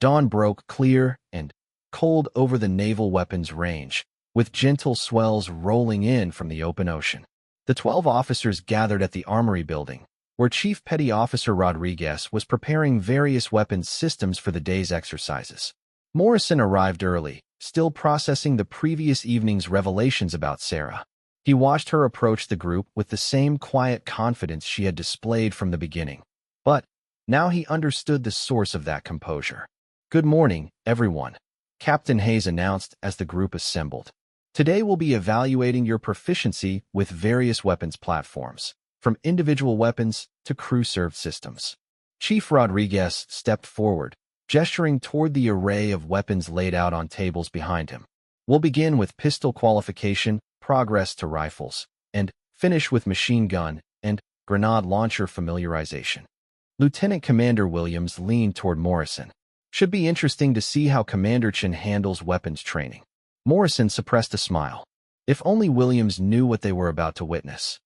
Dawn broke clear and cold over the naval weapons range, with gentle swells rolling in from the open ocean. The 12 officers gathered at the Armory building, where Chief Petty Officer Rodriguez was preparing various weapons systems for the day's exercises. Morrison arrived early, still processing the previous evening's revelations about Sarah. He watched her approach the group with the same quiet confidence she had displayed from the beginning. But now he understood the source of that composure. "Good morning, everyone," Captain Hayes announced as the group assembled. "Today we'll be evaluating your proficiency with various weapons platforms, from individual weapons to crew-served systems." Chief Rodriguez stepped forward, gesturing toward the array of weapons laid out on tables behind him. "We'll begin with pistol qualification, progress to rifles, and finish with machine gun and grenade launcher familiarization." Lieutenant Commander Williams leaned toward Morrison. "Should be interesting to see how Commander Chen handles weapons training." Morrison suppressed a smile. If only Williams knew what they were about to witness.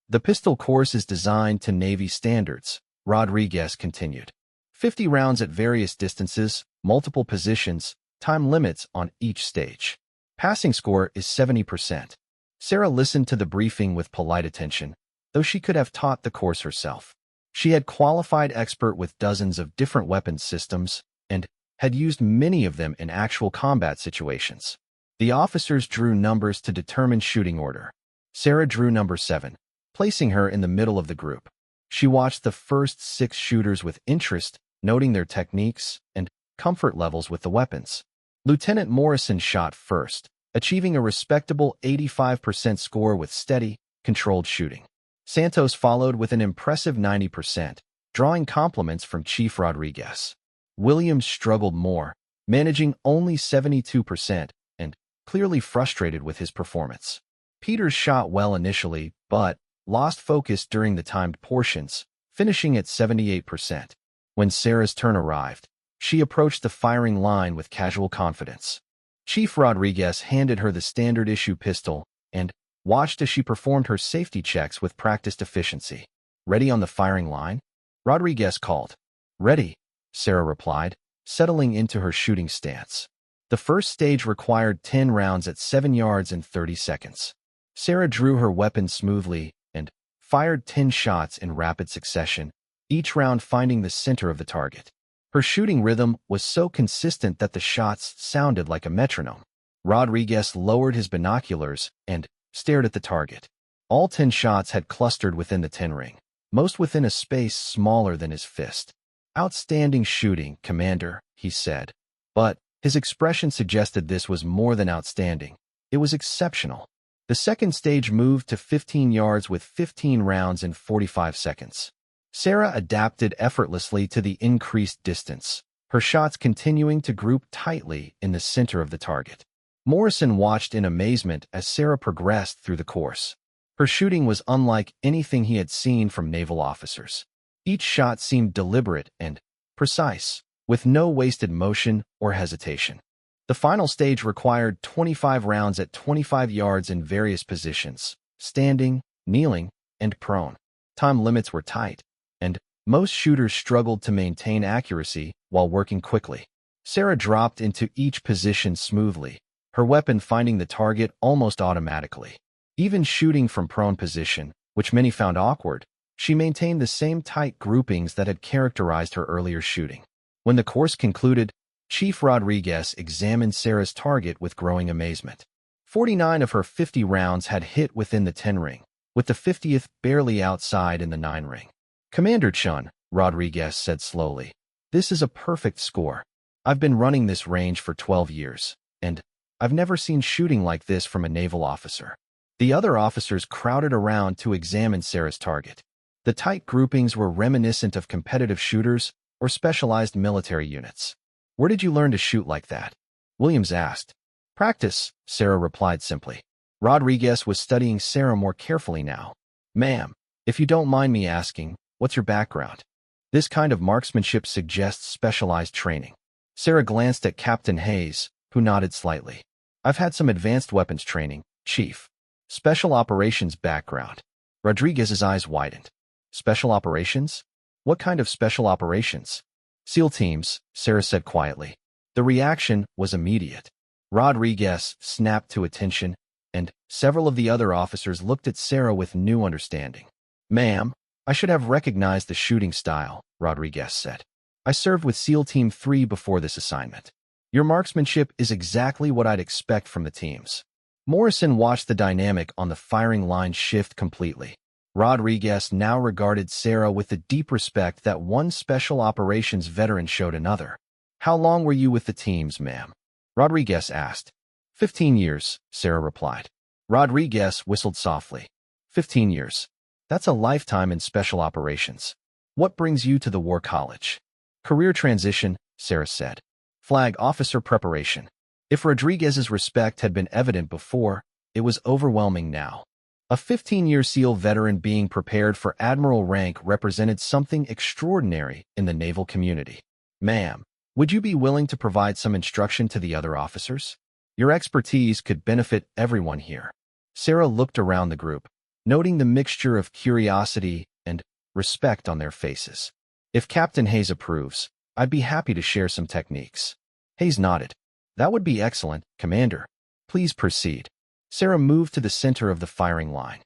"The pistol course is designed to Navy standards," Rodriguez continued. 50 rounds at various distances, multiple positions, time limits on each stage. Passing score is 70%. Sarah listened to the briefing with polite attention, though she could have taught the course herself. She had qualified expert with dozens of different weapons systems and had used many of them in actual combat situations. The officers drew numbers to determine shooting order. Sarah drew number 7, placing her in the middle of the group. She watched the first 6 shooters with interest, noting their techniques and comfort levels with the weapons. Lieutenant Morrison shot first, achieving a respectable 85% score with steady, controlled shooting. Santos followed with an impressive 90%, drawing compliments from Chief Rodriguez. Williams struggled more, managing only 72%, and clearly frustrated with his performance. Peters shot well initially, but lost focus during the timed portions, finishing at 78%. When Sarah's turn arrived, she approached the firing line with casual confidence. Chief Rodriguez handed her the standard-issue pistol and watched as she performed her safety checks with practiced efficiency. "Ready on the firing line?" Rodriguez called. "Ready," Sarah replied, settling into her shooting stance. The first stage required 10 rounds at 7 yards in 30 seconds. Sarah drew her weapon smoothly and fired 10 shots in rapid succession, each round finding the center of the target. Her shooting rhythm was so consistent that the shots sounded like a metronome. Rodriguez lowered his binoculars and stared at the target. All 10 shots had clustered within the 10 ring, most within a space smaller than his fist. "Outstanding shooting, Commander," he said. But his expression suggested this was more than outstanding. It was exceptional. The second stage moved to 15 yards with 15 rounds in 45 seconds. Sarah adapted effortlessly to the increased distance, her shots continuing to group tightly in the center of the target. Morrison watched in amazement as Sarah progressed through the course. Her shooting was unlike anything he had seen from naval officers. Each shot seemed deliberate and precise, with no wasted motion or hesitation. The final stage required 25 rounds at 25 yards in various positions, standing, kneeling, and prone. Time limits were tight, and most shooters struggled to maintain accuracy while working quickly. Sarah dropped into each position smoothly, her weapon finding the target almost automatically. Even shooting from prone position, which many found awkward, she maintained the same tight groupings that had characterized her earlier shooting. When the course concluded, Chief Rodriguez examined Sarah's target with growing amazement. 49 of her 50 rounds had hit within the 10 ring, with the 50th barely outside in the 9 ring. "Commander Chun," Rodriguez said slowly, "this is a perfect score. I've been running this range for 12 years, and I've never seen shooting like this from a naval officer." The other officers crowded around to examine Sarah's target. The tight groupings were reminiscent of competitive shooters or specialized military units. "Where did you learn to shoot like that?" Williams asked. "Practice," Sarah replied simply. Rodriguez was studying Sarah more carefully now. "Ma'am, if you don't mind me asking, what's your background?" This kind of marksmanship suggests specialized training. Sarah glanced at Captain Hayes, who nodded slightly. "I've had some advanced weapons training, Chief." "Special operations background." Rodriguez's eyes widened. "Special operations? What kind of special operations?" SEAL teams, Sarah said quietly. The reaction was immediate. Rodriguez snapped to attention, and several of the other officers looked at Sarah with new understanding. Ma'am, I should have recognized the shooting style, Rodriguez said. I served with SEAL Team 3 before this assignment. Your marksmanship is exactly what I'd expect from the teams. Morrison watched the dynamic on the firing line shift completely. Rodriguez now regarded Sarah with the deep respect that one special operations veteran showed another. How long were you with the teams, ma'am? Rodriguez asked. 15 years, Sarah replied. Rodriguez whistled softly. 15 years. That's a lifetime in special operations. What brings you to the War College? Career transition, Sarah said. Flag officer preparation. If Rodriguez's respect had been evident before, it was overwhelming now. A 15-year SEAL veteran being prepared for Admiral rank represented something extraordinary in the naval community. Ma'am, would you be willing to provide some instruction to the other officers? Your expertise could benefit everyone here. Sarah looked around the group, noting the mixture of curiosity and respect on their faces. If Captain Hayes approves, I'd be happy to share some techniques. Hayes nodded. That would be excellent, Commander. Please proceed. Sarah moved to the center of the firing line.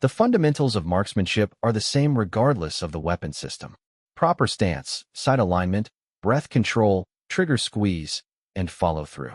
The fundamentals of marksmanship are the same regardless of the weapon system. Proper stance, sight alignment, breath control, trigger squeeze, and follow-through.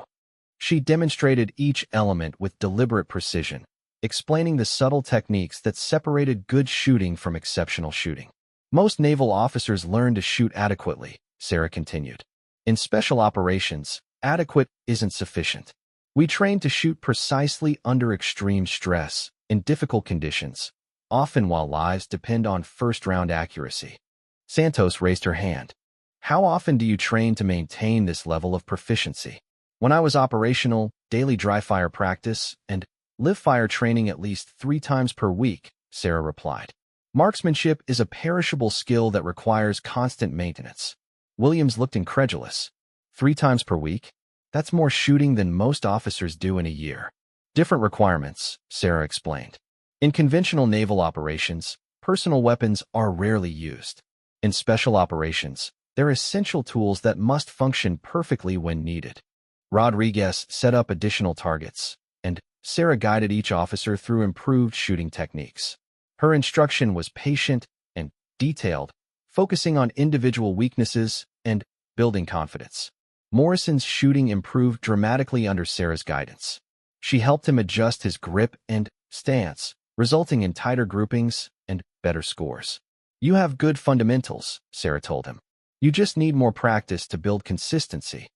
She demonstrated each element with deliberate precision, explaining the subtle techniques that separated good shooting from exceptional shooting. Most naval officers learn to shoot adequately, Sarah continued. In special operations, adequate isn't sufficient. We train to shoot precisely under extreme stress, in difficult conditions, often while lives depend on first-round accuracy. Santos raised her hand. How often do you train to maintain this level of proficiency? When I was operational, daily dry-fire practice, and live-fire training at least 3 times per week, Sarah replied. Marksmanship is a perishable skill that requires constant maintenance. Williams looked incredulous. 3 times per week? That's more shooting than most officers do in a year. Different requirements, Sarah explained. In conventional naval operations, personal weapons are rarely used. In special operations, they're essential tools that must function perfectly when needed. Rodriguez set up additional targets, and Sarah guided each officer through improved shooting techniques. Her instruction was patient and detailed, focusing on individual weaknesses and building confidence. Morrison's shooting improved dramatically under Sarah's guidance. She helped him adjust his grip and stance, resulting in tighter groupings and better scores. You have good fundamentals, Sarah told him. You just need more practice to build consistency.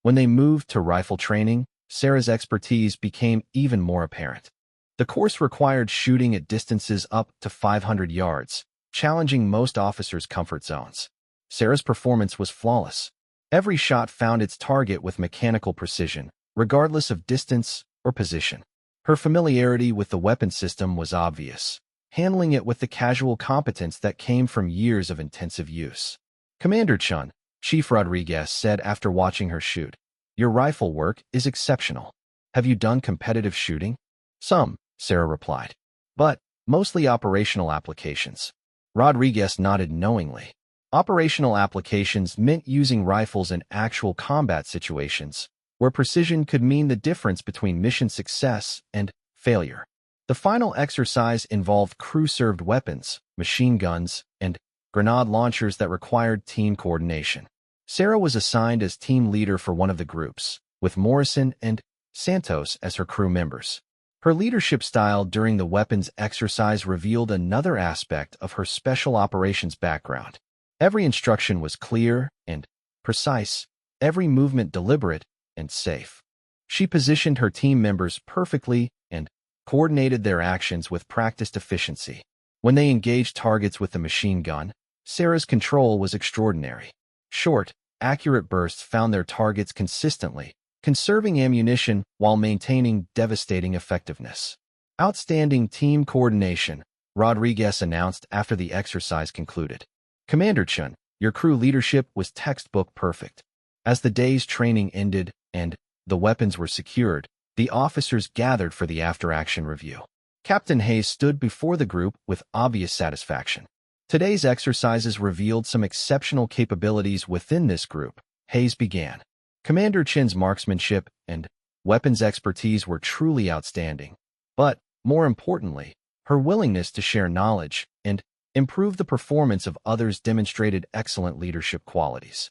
When they moved to rifle training, Sarah's expertise became even more apparent. The course required shooting at distances up to 500 yards, challenging most officers' comfort zones. Sarah's performance was flawless. Every shot found its target with mechanical precision, regardless of distance or position. Her familiarity with the weapon system was obvious, handling it with the casual competence that came from years of intensive use. Commander Chun, Chief Rodriguez said after watching her shoot, your rifle work is exceptional. Have you done competitive shooting? Some, Sarah replied, but mostly operational applications. Rodriguez nodded knowingly. Operational applications meant using rifles in actual combat situations, where precision could mean the difference between mission success and failure. The final exercise involved crew-served weapons, machine guns, and grenade launchers that required team coordination. Sarah was assigned as team leader for one of the groups, with Morrison and Santos as her crew members. Her leadership style during the weapons exercise revealed another aspect of her special operations background. Every instruction was clear and precise, every movement deliberate and safe. She positioned her team members perfectly and coordinated their actions with practiced efficiency. When they engaged targets with the machine gun, Sarah's control was extraordinary. Short, accurate bursts found their targets consistently, conserving ammunition while maintaining devastating effectiveness. Outstanding team coordination, Rodriguez announced after the exercise concluded. Commander Chun, your crew leadership was textbook perfect. As the day's training ended and the weapons were secured, the officers gathered for the after-action review. Captain Hayes stood before the group with obvious satisfaction. Today's exercises revealed some exceptional capabilities within this group. Hayes began. Commander Chin's marksmanship and weapons expertise were truly outstanding. But, more importantly, her willingness to share knowledge and improve the performance of others demonstrated excellent leadership qualities.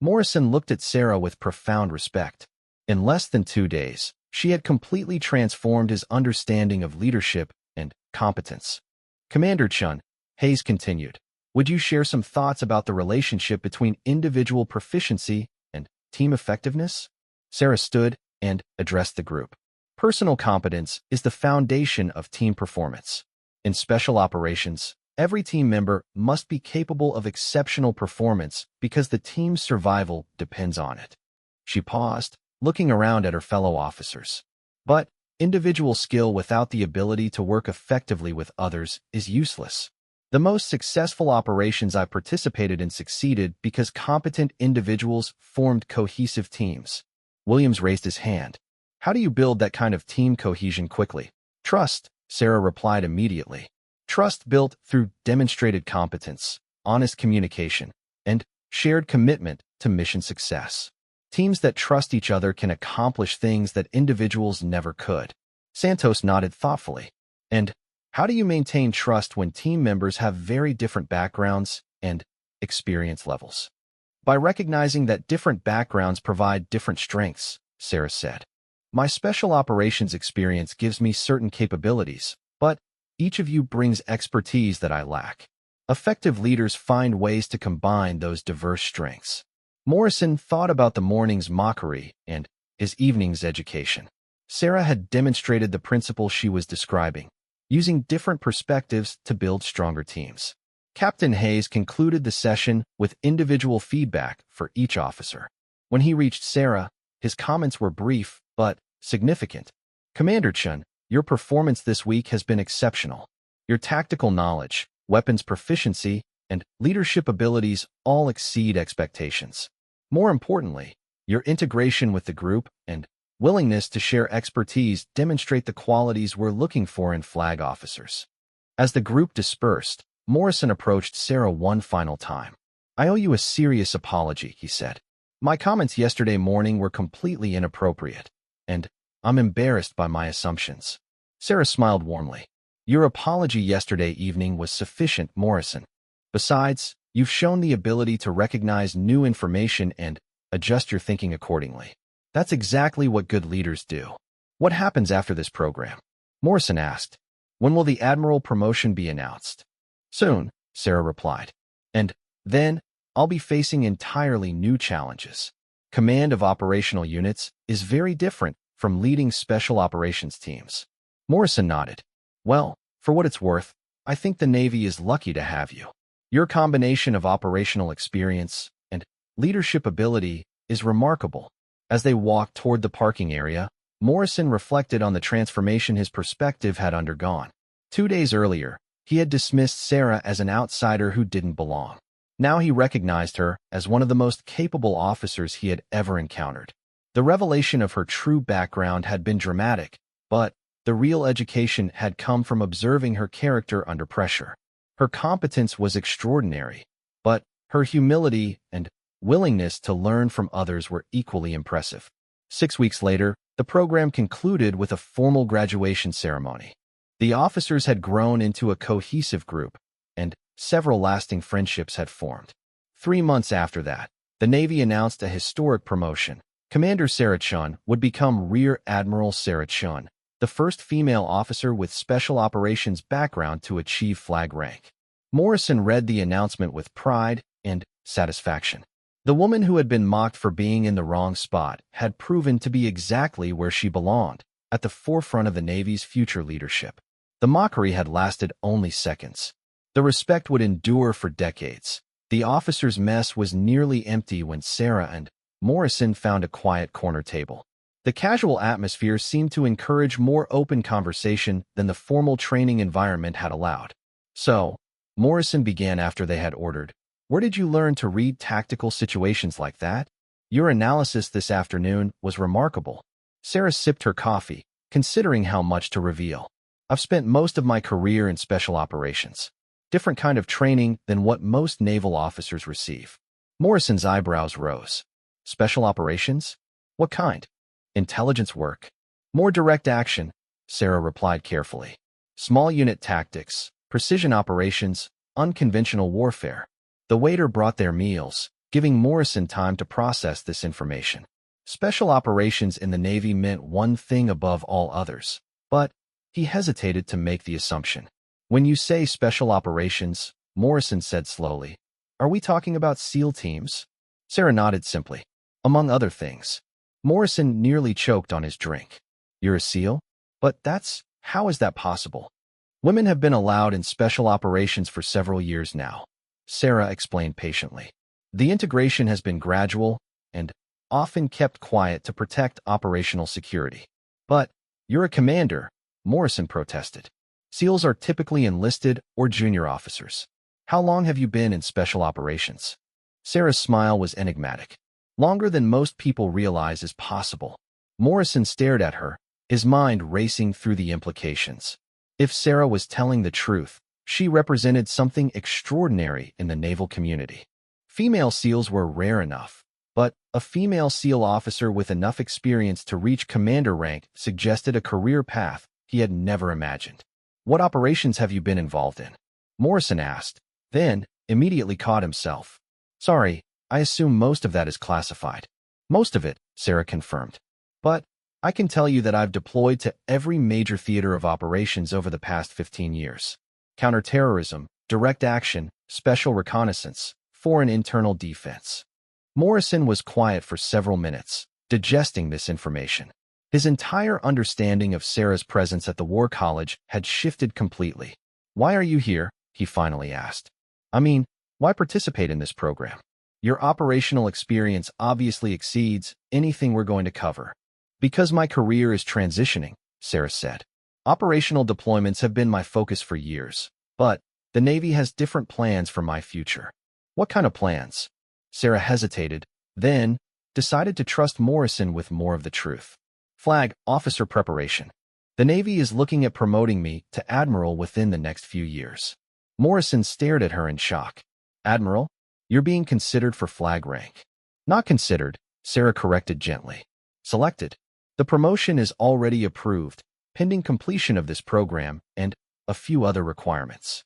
Morrison looked at Sarah with profound respect. In less than 2 days, she had completely transformed his understanding of leadership and competence. Commander Chun, Hayes continued, would you share some thoughts about the relationship between individual proficiency and team effectiveness? Sarah stood and addressed the group. Personal competence is the foundation of team performance. In special operations, every team member must be capable of exceptional performance because the team's survival depends on it. She paused, looking around at her fellow officers. But individual skill without the ability to work effectively with others is useless. The most successful operations I participated in succeeded because competent individuals formed cohesive teams. Williams raised his hand. How do you build that kind of team cohesion quickly? Trust, Sarah replied immediately. Trust built through demonstrated competence, honest communication, and shared commitment to mission success. Teams that trust each other can accomplish things that individuals never could. Santos nodded thoughtfully. And how do you maintain trust when team members have very different backgrounds and experience levels? By recognizing that different backgrounds provide different strengths, Sarah said. My special operations experience gives me certain capabilities, but each of you brings expertise that I lack. Effective leaders find ways to combine those diverse strengths. Morrison thought about the morning's mockery and his evening's education. Sarah had demonstrated the principle she was describing, using different perspectives to build stronger teams. Captain Hayes concluded the session with individual feedback for each officer. When he reached Sarah, his comments were brief but significant. Commander Chun, your performance this week has been exceptional. Your tactical knowledge, weapons proficiency, and leadership abilities all exceed expectations. More importantly, your integration with the group and willingness to share expertise demonstrate the qualities we're looking for in flag officers. As the group dispersed, Morrison approached Sarah one final time. I owe you a serious apology, he said. My comments yesterday morning were completely inappropriate, and I'm embarrassed by my assumptions. Sarah smiled warmly. Your apology yesterday evening was sufficient, Morrison. Besides, you've shown the ability to recognize new information and adjust your thinking accordingly. That's exactly what good leaders do. What happens after this program? Morrison asked. When will the Admiral promotion be announced? Soon, Sarah replied. And then, I'll be facing entirely new challenges. Command of operational units is very different from leading special operations teams. Morrison nodded. Well, for what it's worth, I think the Navy is lucky to have you. Your combination of operational experience and leadership ability is remarkable. As they walked toward the parking area, Morrison reflected on the transformation his perspective had undergone. 2 days earlier, he had dismissed Sarah as an outsider who didn't belong. Now he recognized her as one of the most capable officers he had ever encountered. The revelation of her true background had been dramatic, but the real education had come from observing her character under pressure. Her competence was extraordinary, but her humility and willingness to learn from others were equally impressive. 6 weeks later, the program concluded with a formal graduation ceremony. The officers had grown into a cohesive group, and several lasting friendships had formed. 3 months after that, the Navy announced a historic promotion. Commander Sarah Chun would become Rear Admiral Sarah Chun, the first female officer with special operations background to achieve flag rank. Morrison read the announcement with pride and satisfaction. The woman who had been mocked for being in the wrong spot had proven to be exactly where she belonged, at the forefront of the Navy's future leadership. The mockery had lasted only seconds. The respect would endure for decades. The officers' mess was nearly empty when Sarah and Morrison found a quiet corner table. The casual atmosphere seemed to encourage more open conversation than the formal training environment had allowed. So, Morrison began after they had ordered. Where did you learn to read tactical situations like that? Your analysis this afternoon was remarkable. Sarah sipped her coffee, considering how much to reveal. I've spent most of my career in special operations. different kind of training than what most naval officers receive. Morrison's eyebrows rose. Special operations? What kind? Intelligence work. More direct action, Sarah replied carefully. Small unit tactics, precision operations, unconventional warfare. The waiter brought their meals, giving Morrison time to process this information. Special operations in the Navy meant one thing above all others, but he hesitated to make the assumption. When you say special operations, Morrison said slowly, are we talking about SEAL teams? Sarah nodded simply. Among other things. Morrison nearly choked on his drink. You're a SEAL? But how is that possible? Women have been allowed in special operations for several years now, Sarah explained patiently. The integration has been gradual and often kept quiet to protect operational security. But you're a commander, Morrison protested. SEALs are typically enlisted or junior officers. How long have you been in special operations? Sarah's smile was enigmatic. Longer than most people realize is possible. Morrison stared at her, his mind racing through the implications. If Sarah was telling the truth, she represented something extraordinary in the naval community. Female SEALs were rare enough, but a female SEAL officer with enough experience to reach commander rank suggested a career path he had never imagined. What operations have you been involved in? Morrison asked, then immediately caught himself. Sorry, I assume most of that is classified. Most of it, Sarah confirmed. But I can tell you that I've deployed to every major theater of operations over the past 15 years. Counterterrorism, direct action, special reconnaissance, foreign internal defense. Morrison was quiet for several minutes, digesting this information. His entire understanding of Sarah's presence at the War College had shifted completely. Why are you here? He finally asked. I mean, why participate in this program? Your operational experience obviously exceeds anything we're going to cover. Because my career is transitioning, Sarah said. Operational deployments have been my focus for years, but the Navy has different plans for my future. What kind of plans? Sarah hesitated, then decided to trust Morrison with more of the truth. Flag officer preparation. The Navy is looking at promoting me to Admiral within the next few years. Morrison stared at her in shock. Admiral? You're being considered for flag rank. Not considered, Sarah corrected gently. Selected. The promotion is already approved, pending completion of this program and a few other requirements.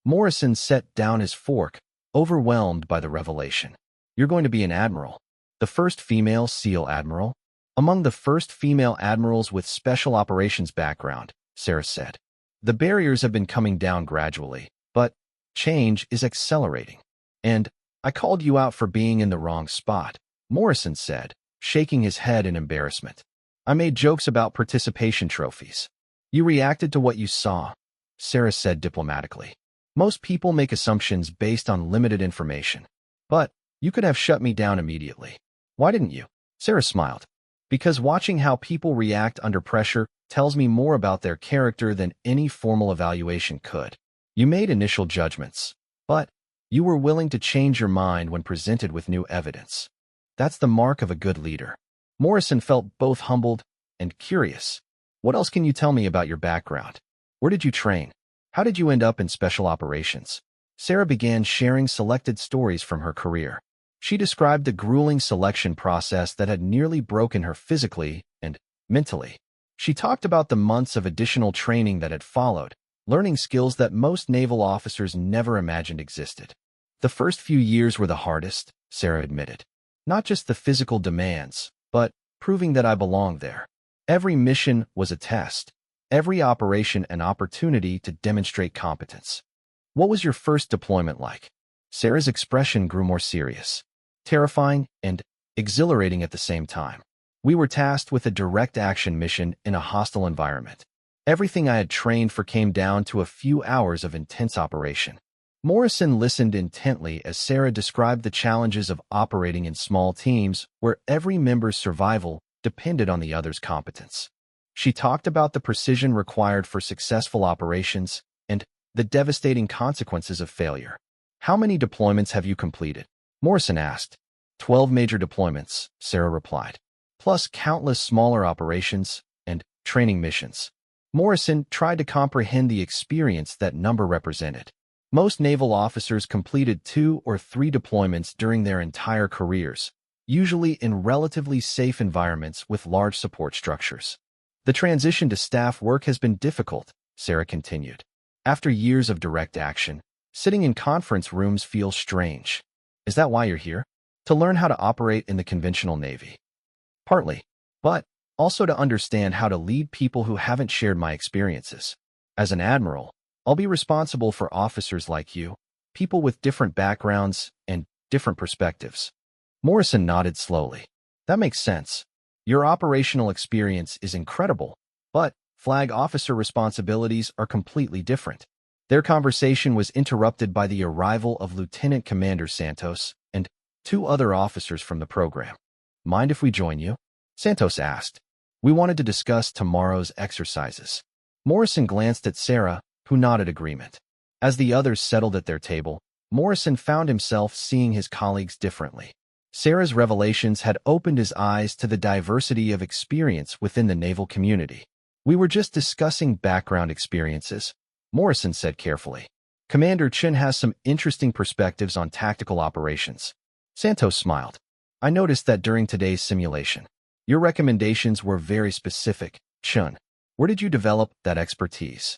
Morrison set down his fork, overwhelmed by the revelation. You're going to be an admiral. The first female SEAL admiral? Among the first female admirals with special operations background, Sarah said. The barriers have been coming down gradually, but change is accelerating. And I called you out for being in the wrong spot, Morrison said, shaking his head in embarrassment. I made jokes about participation trophies. You reacted to what you saw, Sarah said diplomatically. Most people make assumptions based on limited information. But you could have shut me down immediately. Why didn't you? Sarah smiled. Because watching how people react under pressure tells me more about their character than any formal evaluation could. You made initial judgments, but you were willing to change your mind when presented with new evidence. That's the mark of a good leader. Morrison felt both humbled and curious. What else can you tell me about your background? Where did you train? How did you end up in special operations? Sarah began sharing selected stories from her career. She described the grueling selection process that had nearly broken her physically and mentally. She talked about the months of additional training that had followed, learning skills that most naval officers never imagined existed. The first few years were the hardest, Sarah admitted. Not just the physical demands, but proving that I belonged there. Every mission was a test, every operation an opportunity to demonstrate competence. What was your first deployment like? Sarah's expression grew more serious, terrifying and exhilarating at the same time. We were tasked with a direct action mission in a hostile environment. Everything I had trained for came down to a few hours of intense operation. Morrison listened intently as Sarah described the challenges of operating in small teams where every member's survival depended on the other's competence. She talked about the precision required for successful operations and the devastating consequences of failure. How many deployments have you completed? Morrison asked. 12 major deployments, Sarah replied, plus countless smaller operations and training missions. Morrison tried to comprehend the experience that number represented. Most naval officers completed 2 or 3 deployments during their entire careers, usually in relatively safe environments with large support structures. The transition to staff work has been difficult, Sarah continued. After years of direct action, sitting in conference rooms feels strange. Is that why you're here? To learn how to operate in the conventional Navy? Partly, but also to understand how to lead people who haven't shared my experiences. As an admiral, I'll be responsible for officers like you, people with different backgrounds and different perspectives. Morrison nodded slowly. That makes sense. Your operational experience is incredible, but flag officer responsibilities are completely different. Their conversation was interrupted by the arrival of Lieutenant Commander Santos and 2 other officers from the program. Mind if we join you? Santos asked. We wanted to discuss tomorrow's exercises. Morrison glanced at Sarah, who nodded agreement. As the others settled at their table, Morrison found himself seeing his colleagues differently. Sarah's revelations had opened his eyes to the diversity of experience within the naval community. We were just discussing background experiences, Morrison said carefully. Commander Chen has some interesting perspectives on tactical operations. Santos smiled. I noticed that during today's simulation. Your recommendations were very specific, Chen. Where did you develop that expertise?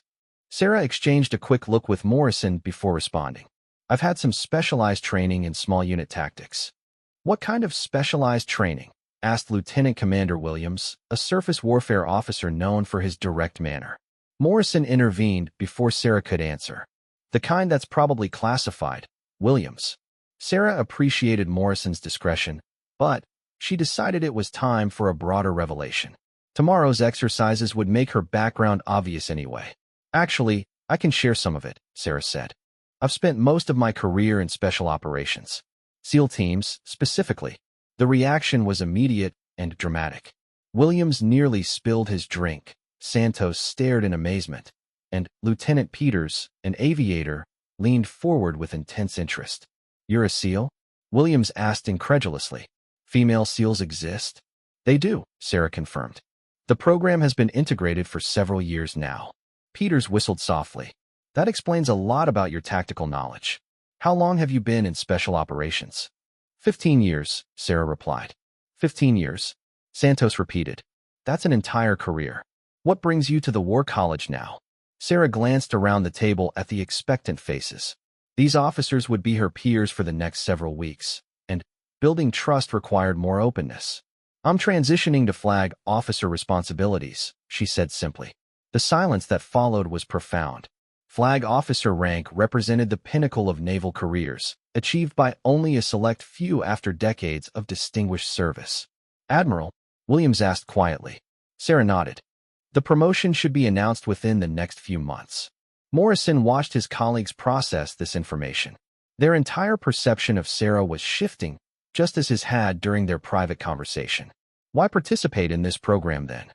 Sarah exchanged a quick look with Morrison before responding. I've had some specialized training in small unit tactics. What kind of specialized training? Asked Lieutenant Commander Williams, a surface warfare officer known for his direct manner. Morrison intervened before Sarah could answer. The kind that's probably classified, Williams. Sarah appreciated Morrison's discretion, but she decided it was time for a broader revelation. Tomorrow's exercises would make her background obvious anyway. Actually, I can share some of it, Sarah said. I've spent most of my career in special operations. SEAL teams, specifically. The reaction was immediate and dramatic. Williams nearly spilled his drink. Santos stared in amazement, and Lieutenant Peters, an aviator, leaned forward with intense interest. You're a SEAL? Williams asked incredulously. Female SEALs exist? They do, Sarah confirmed. The program has been integrated for several years now. Peters whistled softly. That explains a lot about your tactical knowledge. How long have you been in special operations? 15 years, Sarah replied. 15 years? Santos repeated. That's an entire career. What brings you to the War College now? Sarah glanced around the table at the expectant faces. These officers would be her peers for the next several weeks, and building trust required more openness. I'm transitioning to flag officer responsibilities, she said simply. The silence that followed was profound. Flag officer rank represented the pinnacle of naval careers, achieved by only a select few after decades of distinguished service. Admiral, Williams asked quietly. Sarah nodded. The promotion should be announced within the next few months. Morrison watched his colleagues process this information. Their entire perception of Sarah was shifting, just as his had during their private conversation. Why participate in this program then?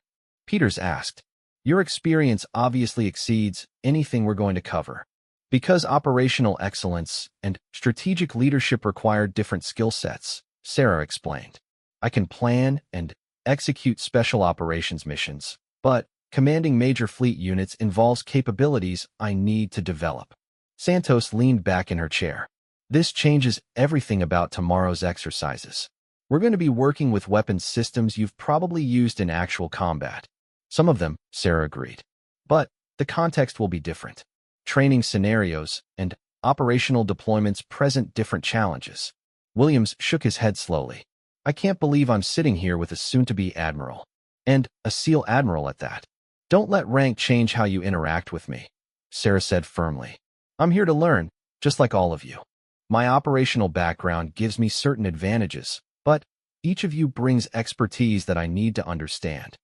Peters asked. Your experience obviously exceeds anything we're going to cover. Because operational excellence and strategic leadership require different skill sets, Sarah explained. I can plan and execute special operations missions, but commanding major fleet units involves capabilities I need to develop. Santos leaned back in her chair. This changes everything about tomorrow's exercises. We're going to be working with weapons systems you've probably used in actual combat. Some of them, Sarah agreed. But the context will be different. Training scenarios and operational deployments present different challenges. Williams shook his head slowly. I can't believe I'm sitting here with a soon-to-be admiral. And a SEAL admiral at that. Don't let rank change how you interact with me, Sarah said firmly. I'm here to learn, just like all of you. My operational background gives me certain advantages, but each of you brings expertise that I need to understand.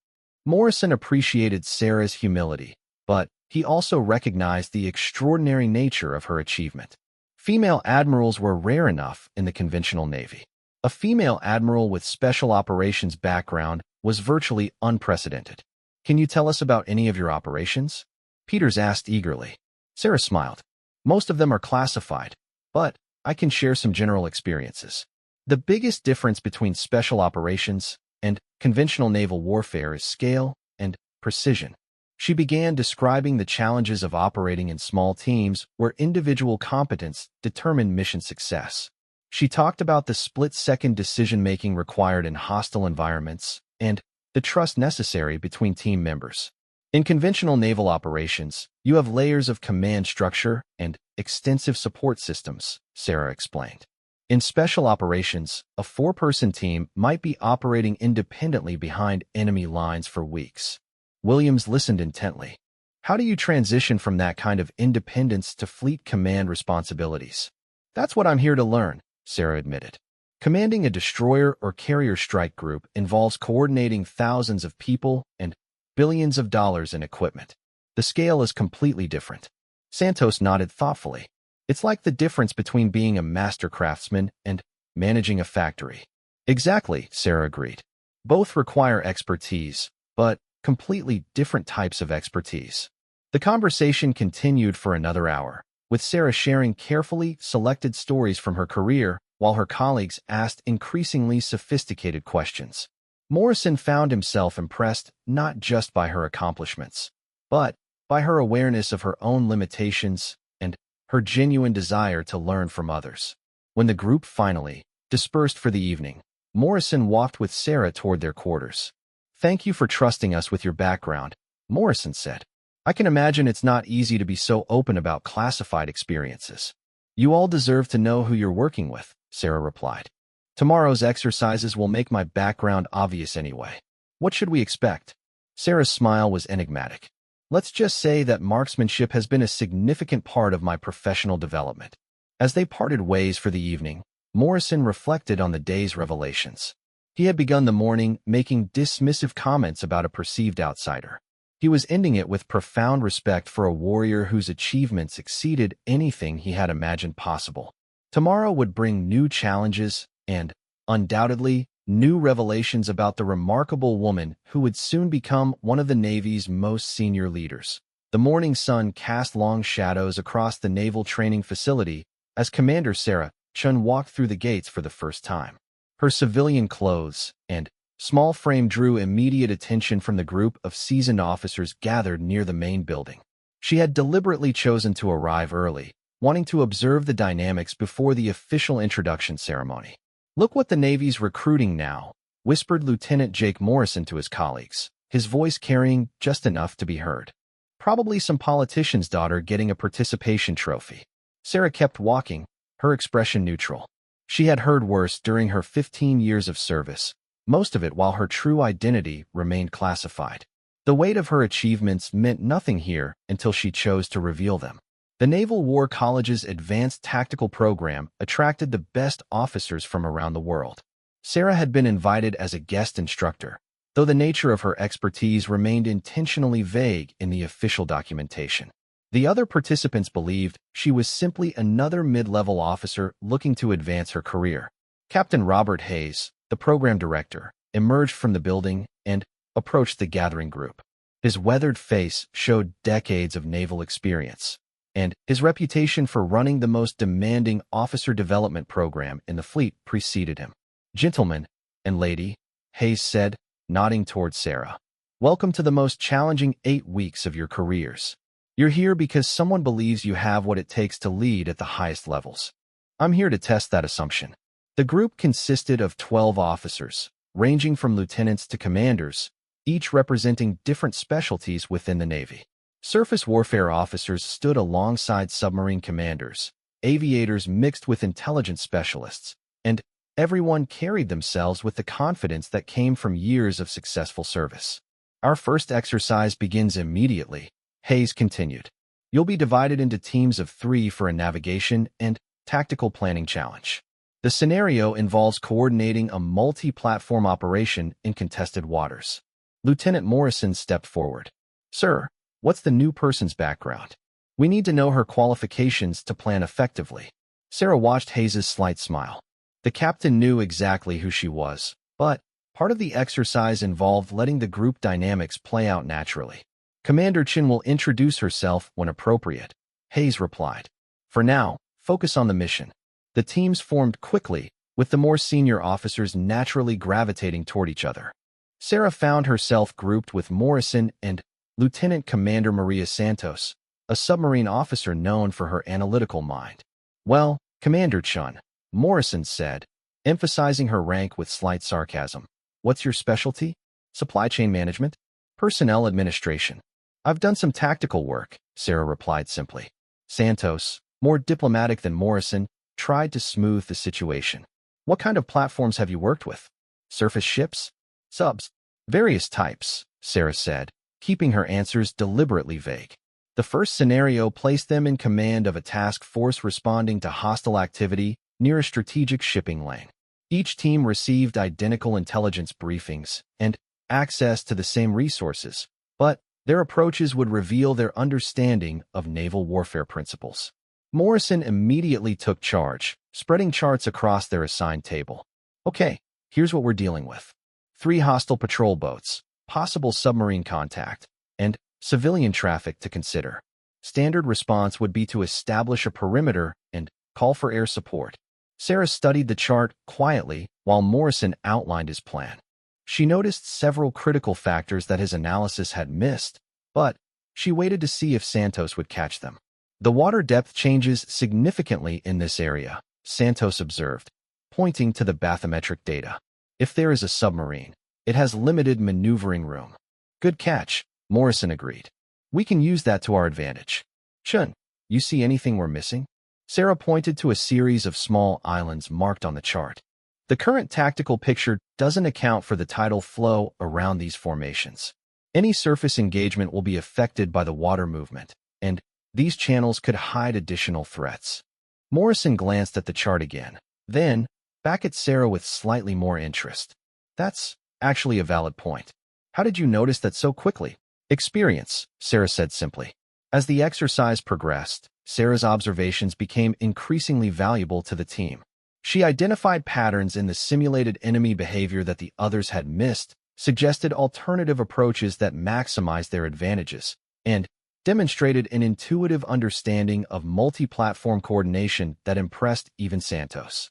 Morrison appreciated Sarah's humility, but he also recognized the extraordinary nature of her achievement. Female admirals were rare enough in the conventional Navy. A female admiral with special operations background was virtually unprecedented. Can you tell us about any of your operations? Peters asked eagerly. Sarah smiled. Most of them are classified, but I can share some general experiences. The biggest difference between special operations and conventional naval warfare is scale and precision. She began describing the challenges of operating in small teams where individual competence determined mission success. She talked about the split-second decision-making required in hostile environments and the trust necessary between team members. In conventional naval operations, you have layers of command structure and extensive support systems, Sarah explained. In special operations, a four-person team might be operating independently behind enemy lines for weeks. Williams listened intently. How do you transition from that kind of independence to fleet command responsibilities? That's what I'm here to learn, Sarah admitted. Commanding a destroyer or carrier strike group involves coordinating thousands of people and billions of dollars in equipment. The scale is completely different. Santos nodded thoughtfully. It's like the difference between being a master craftsman and managing a factory. Exactly, Sarah agreed. Both require expertise, but completely different types of expertise. The conversation continued for another hour, with Sarah sharing carefully selected stories from her career while her colleagues asked increasingly sophisticated questions. Morrison found himself impressed not just by her accomplishments, but by her awareness of her own limitations and her genuine desire to learn from others. When the group finally dispersed for the evening, Morrison walked with Sarah toward their quarters. "Thank you for trusting us with your background," Morrison said. "I can imagine it's not easy to be so open about classified experiences." "You all deserve to know who you're working with," Sarah replied. "Tomorrow's exercises will make my background obvious anyway. What should we expect?" Sarah's smile was enigmatic. "Let's just say that marksmanship has been a significant part of my professional development." As they parted ways for the evening, Morrison reflected on the day's revelations. He had begun the morning making dismissive comments about a perceived outsider. He was ending it with profound respect for a warrior whose achievements exceeded anything he had imagined possible. Tomorrow would bring new challenges and, undoubtedly, new revelations about the remarkable woman who would soon become one of the Navy's most senior leaders. The morning sun cast long shadows across the naval training facility as Commander Sarah Chun walked through the gates for the first time. Her civilian clothes and small frame drew immediate attention from the group of seasoned officers gathered near the main building. She had deliberately chosen to arrive early, wanting to observe the dynamics before the official introduction ceremony. "Look what the Navy's recruiting now," whispered Lieutenant Jake Morrison to his colleagues, his voice carrying just enough to be heard. "Probably some politician's daughter getting a participation trophy." Sarah kept walking, her expression neutral. She had heard worse during her 15 years of service, most of it while her true identity remained classified. The weight of her achievements meant nothing here until she chose to reveal them. The Naval War College's advanced tactical program attracted the best officers from around the world. Sarah had been invited as a guest instructor, though the nature of her expertise remained intentionally vague in the official documentation. The other participants believed she was simply another mid-level officer looking to advance her career. Captain Robert Hayes, the program director, emerged from the building and approached the gathering group. His weathered face showed decades of naval experience, and his reputation for running the most demanding officer development program in the fleet preceded him. "Gentlemen and lady," Hayes said, nodding toward Sarah, "welcome to the most challenging 8 weeks of your careers. You're here because someone believes you have what it takes to lead at the highest levels. I'm here to test that assumption." The group consisted of 12 officers, ranging from lieutenants to commanders, each representing different specialties within the Navy. Surface warfare officers stood alongside submarine commanders, aviators mixed with intelligence specialists, and everyone carried themselves with the confidence that came from years of successful service. "Our first exercise begins immediately," Hayes continued. "You'll be divided into teams of 3 for a navigation and tactical planning challenge. The scenario involves coordinating a multi-platform operation in contested waters." Lieutenant Morrison stepped forward. "Sir, what's the new person's background? We need to know her qualifications to plan effectively." Sarah watched Hayes' slight smile. The captain knew exactly who she was, but part of the exercise involved letting the group dynamics play out naturally. "Commander Chin will introduce herself when appropriate," Hayes replied. "For now, focus on the mission." The teams formed quickly, with the more senior officers naturally gravitating toward each other. Sarah found herself grouped with Morrison and Lieutenant Commander Maria Santos, a submarine officer known for her analytical mind. Well, Commander Chun, Morrison said, emphasizing her rank with slight sarcasm. What's your specialty? Supply chain management? Personnel administration. I've done some tactical work, Sarah replied simply. Santos, more diplomatic than Morrison, tried to smooth the situation. What kind of platforms have you worked with? Surface ships? Subs? Various types, Sarah said, keeping her answers deliberately vague. The first scenario placed them in command of a task force responding to hostile activity near a strategic shipping lane. Each team received identical intelligence briefings and access to the same resources, but their approaches would reveal their understanding of naval warfare principles. Morrison immediately took charge, spreading charts across their assigned table. Okay, here's what we're dealing with. 3 hostile patrol boats, possible submarine contact, and civilian traffic to consider. Standard response would be to establish a perimeter and call for air support. Sarah studied the chart quietly while Morrison outlined his plan. She noticed several critical factors that his analysis had missed, but she waited to see if Santos would catch them. The water depth changes significantly in this area, Santos observed, pointing to the bathymetric data. If there is a submarine, it has limited maneuvering room. Good catch, Morrison agreed. We can use that to our advantage. Chun, you see anything we're missing? Sarah pointed to a series of small islands marked on the chart. The current tactical picture doesn't account for the tidal flow around these formations. Any surface engagement will be affected by the water movement, and these channels could hide additional threats. Morrison glanced at the chart again, then back at Sarah with slightly more interest. That's actually a valid point. How did you notice that so quickly? Experience, Sarah said simply. As the exercise progressed, Sarah's observations became increasingly valuable to the team. She identified patterns in the simulated enemy behavior that the others had missed, suggested alternative approaches that maximized their advantages, and demonstrated an intuitive understanding of multi-platform coordination that impressed even Santos.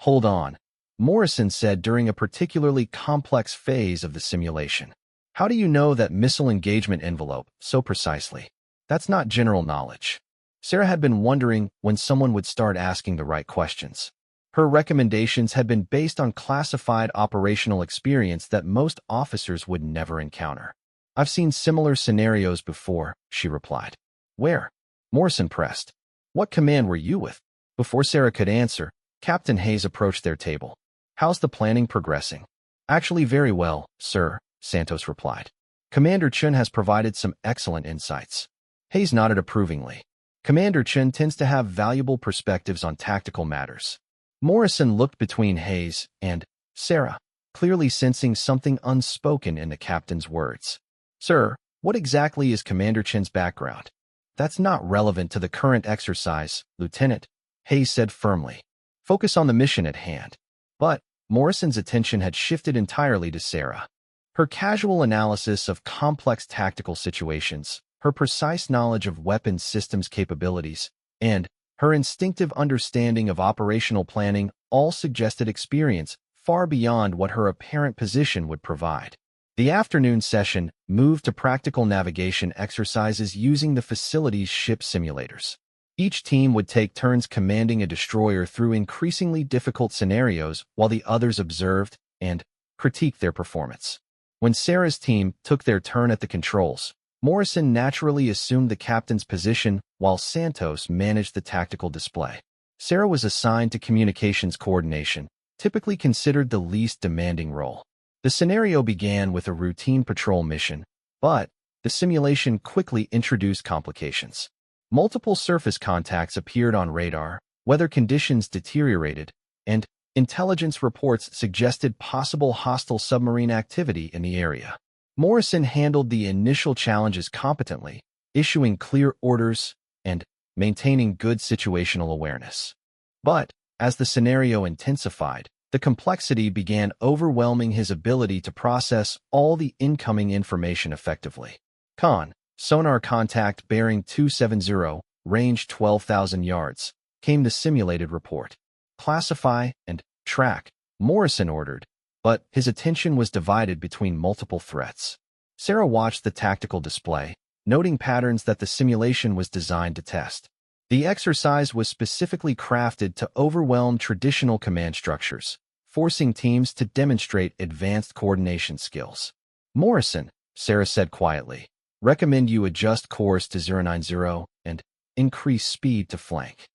Hold on, Morrison said during a particularly complex phase of the simulation. How do you know that missile engagement envelope so precisely? That's not general knowledge. Sarah had been wondering when someone would start asking the right questions. Her recommendations had been based on classified operational experience that most officers would never encounter. I've seen similar scenarios before, she replied. Where? Morrison pressed. What command were you with? Before Sarah could answer, Captain Hayes approached their table. How's the planning progressing? Actually very well, sir, Santos replied. Commander Chun has provided some excellent insights. Hayes nodded approvingly. Commander Chun tends to have valuable perspectives on tactical matters. Morrison looked between Hayes and Sarah, clearly sensing something unspoken in the captain's words. Sir, what exactly is Commander Chun's background? That's not relevant to the current exercise, Lieutenant, Hayes said firmly. Focus on the mission at hand. But Morrison's attention had shifted entirely to Sarah. Her casual analysis of complex tactical situations, her precise knowledge of weapons systems capabilities, and her instinctive understanding of operational planning all suggested experience far beyond what her apparent position would provide. The afternoon session moved to practical navigation exercises using the facility's ship simulators. Each team would take turns commanding a destroyer through increasingly difficult scenarios while the others observed and critiqued their performance. When Sarah's team took their turn at the controls, Morrison naturally assumed the captain's position while Santos managed the tactical display. Sarah was assigned to communications coordination, typically considered the least demanding role. The scenario began with a routine patrol mission, but the simulation quickly introduced complications. Multiple surface contacts appeared on radar, weather conditions deteriorated, and intelligence reports suggested possible hostile submarine activity in the area. Morrison handled the initial challenges competently, issuing clear orders and maintaining good situational awareness. But as the scenario intensified, the complexity began overwhelming his ability to process all the incoming information effectively. Sonar contact bearing 270, range 12,000 yards, came the simulated report. Classify and track, Morrison ordered, but his attention was divided between multiple threats. Sarah watched the tactical display, noting patterns that the simulation was designed to test. The exercise was specifically crafted to overwhelm traditional command structures, forcing teams to demonstrate advanced coordination skills. Morrison, Sarah said quietly, recommend you adjust course to 090 and increase speed to flank.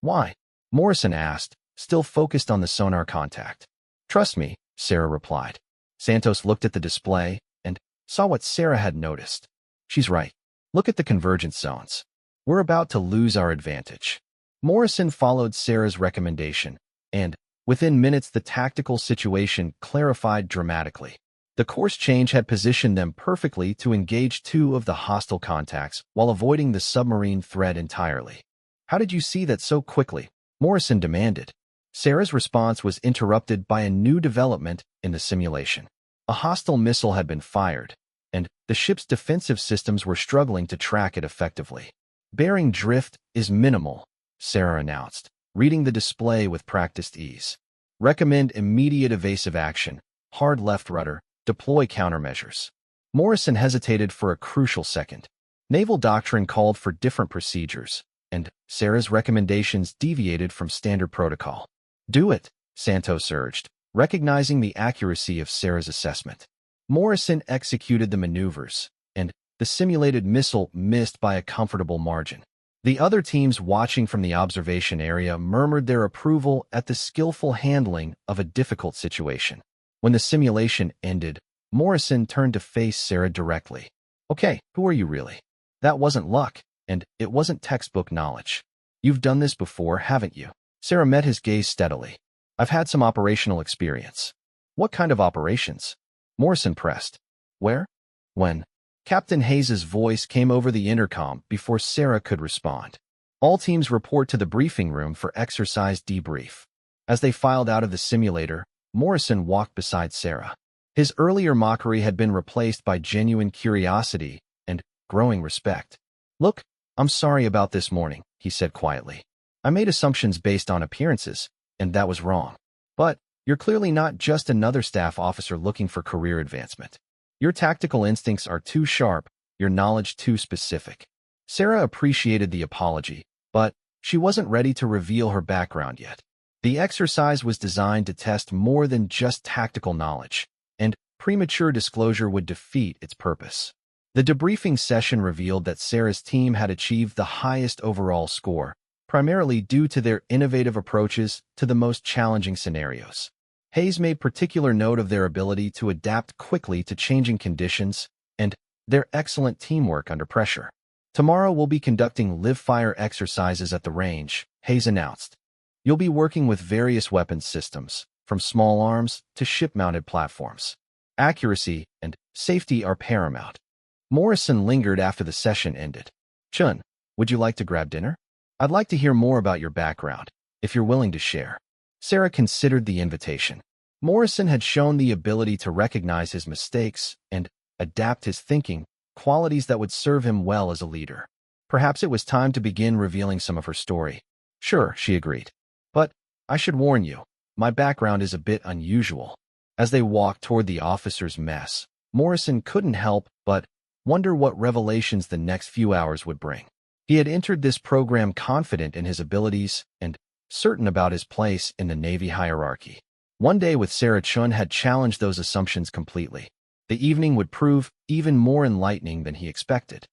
Why? Morrison asked, still focused on the sonar contact. Trust me, Sarah replied. Santos looked at the display and saw what Sarah had noticed. She's right. Look at the convergence zones. We're about to lose our advantage. Morrison followed Sarah's recommendation, and within minutes the tactical situation clarified dramatically. The course change had positioned them perfectly to engage two of the hostile contacts while avoiding the submarine threat entirely. How did you see that so quickly? Morrison demanded. Sarah's response was interrupted by a new development in the simulation. A hostile missile had been fired, and the ship's defensive systems were struggling to track it effectively. Bearing drift is minimal, Sarah announced, reading the display with practiced ease. Recommend immediate evasive action, hard left rudder, deploy countermeasures. Morrison hesitated for a crucial second. Naval doctrine called for different procedures, and Sarah's recommendations deviated from standard protocol. Do it, Santos urged, recognizing the accuracy of Sarah's assessment. Morrison executed the maneuvers, and the simulated missile missed by a comfortable margin. The other teams watching from the observation area murmured their approval at the skillful handling of a difficult situation. When the simulation ended, Morrison turned to face Sarah directly. Okay, who are you really? That wasn't luck, and it wasn't textbook knowledge. You've done this before, haven't you? Sarah met his gaze steadily. I've had some operational experience. What kind of operations? Morrison pressed. Where? When? Captain Hayes's voice came over the intercom before Sarah could respond. All teams report to the briefing room for exercise debrief. As they filed out of the simulator, Morrison walked beside Sarah. His earlier mockery had been replaced by genuine curiosity and growing respect. Look, I'm sorry about this morning, he said quietly. I made assumptions based on appearances, and that was wrong. But you're clearly not just another staff officer looking for career advancement. Your tactical instincts are too sharp, your knowledge too specific. Sarah appreciated the apology, but she wasn't ready to reveal her background yet. The exercise was designed to test more than just tactical knowledge, and premature disclosure would defeat its purpose. The debriefing session revealed that Sarah's team had achieved the highest overall score, primarily due to their innovative approaches to the most challenging scenarios. Hayes made particular note of their ability to adapt quickly to changing conditions and their excellent teamwork under pressure. Tomorrow we'll be conducting live-fire exercises at the range, Hayes announced. You'll be working with various weapons systems, from small arms to ship-mounted platforms. Accuracy and safety are paramount. Morrison lingered after the session ended. Chun, would you like to grab dinner? I'd like to hear more about your background, if you're willing to share. Sarah considered the invitation. Morrison had shown the ability to recognize his mistakes and adapt his thinking, qualities that would serve him well as a leader. Perhaps it was time to begin revealing some of her story. Sure, she agreed. But I should warn you, my background is a bit unusual. As they walked toward the officers' mess, Morrison couldn't help but wonder what revelations the next few hours would bring. He had entered this program confident in his abilities and certain about his place in the Navy hierarchy. One day with Sarah Chun had challenged those assumptions completely. The evening would prove even more enlightening than he expected.